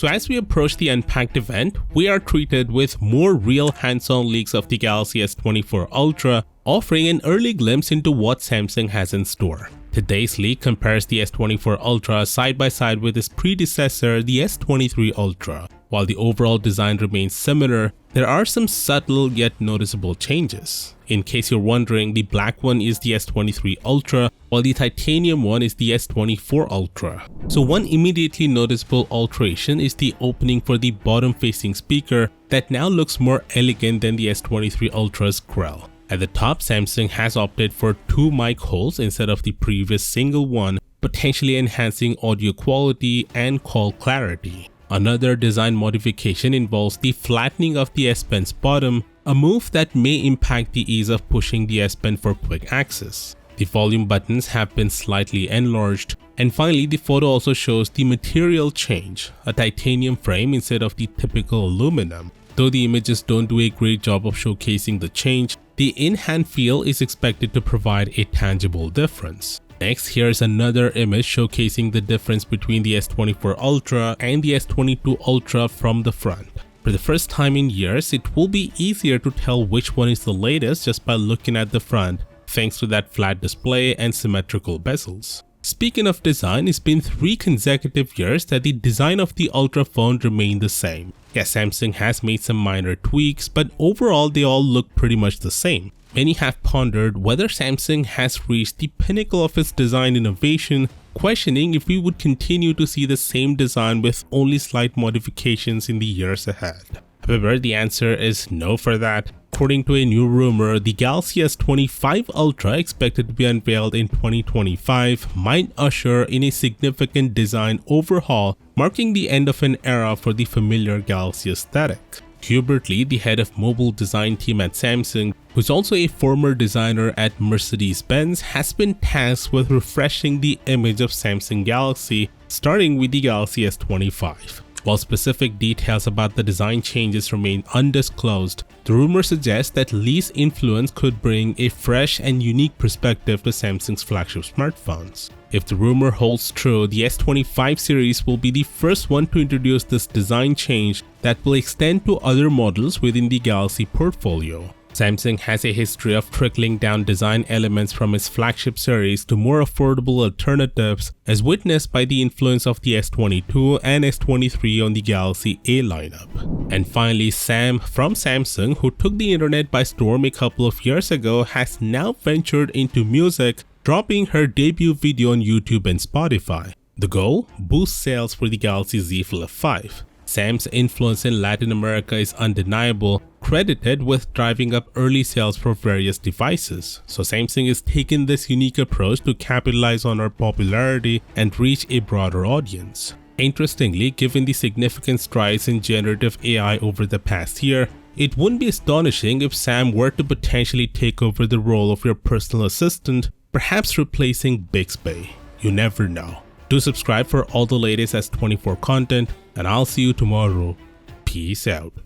So as we approach the Unpacked event, we are treated with more real hands-on leaks of the Galaxy S24 Ultra, offering an early glimpse into what Samsung has in store. Today's leak compares the S24 Ultra side by side with its predecessor, the S23 Ultra. While the overall design remains similar, there are some subtle yet noticeable changes. In case you're wondering, the black one is the S23 Ultra, while the titanium one is the S24 Ultra. So one immediately noticeable alteration is the opening for the bottom-facing speaker that now looks more elegant than the S23 Ultra's grille. At the top, Samsung has opted for two mic holes instead of the previous single one, potentially enhancing audio quality and call clarity. Another design modification involves the flattening of the S Pen's bottom, a move that may impact the ease of pushing the S Pen for quick access. The volume buttons have been slightly enlarged, and finally the photo also shows the material change, a titanium frame instead of the typical aluminum. Though the images don't do a great job of showcasing the change, the in-hand feel is expected to provide a tangible difference. Next, here's another image showcasing the difference between the S24 Ultra and the S22 Ultra from the front. For the first time in years, it will be easier to tell which one is the latest just by looking at the front, thanks to that flat display and symmetrical bezels. Speaking of design, it's been 3 consecutive years that the design of the Ultra phone remained the same. Yes, Samsung has made some minor tweaks, but overall they all look pretty much the same. Many have pondered whether Samsung has reached the pinnacle of its design innovation, questioning if we would continue to see the same design with only slight modifications in the years ahead. However, the answer is no for that. According to a new rumor, the Galaxy S25 Ultra, expected to be unveiled in 2025, might usher in a significant design overhaul, marking the end of an era for the familiar Galaxy aesthetic. Hubert Lee, the head of mobile design team at Samsung, who's also a former designer at Mercedes-Benz, has been tasked with refreshing the image of Samsung Galaxy, starting with the Galaxy S25. While specific details about the design changes remain undisclosed, the rumor suggests that Lee's influence could bring a fresh and unique perspective to Samsung's flagship smartphones. If the rumor holds true, the S25 series will be the first one to introduce this design change that will extend to other models within the Galaxy portfolio. Samsung has a history of trickling down design elements from its flagship series to more affordable alternatives, as witnessed by the influence of the S22 and S23 on the Galaxy A lineup. And finally, Sam from Samsung, who took the internet by storm a couple of years ago, has now ventured into music, dropping her debut video on YouTube and Spotify. The goal? Boost sales for the Galaxy Z Flip 5. Sam's influence in Latin America is undeniable, credited with driving up early sales for various devices. So Samsung is taking this unique approach to capitalize on our popularity and reach a broader audience. Interestingly, given the significant strides in generative AI over the past year, it wouldn't be astonishing if Sam were to potentially take over the role of your personal assistant, perhaps replacing Bixby. You never know. Do subscribe for all the latest S24 content, and I'll see you tomorrow. Peace out.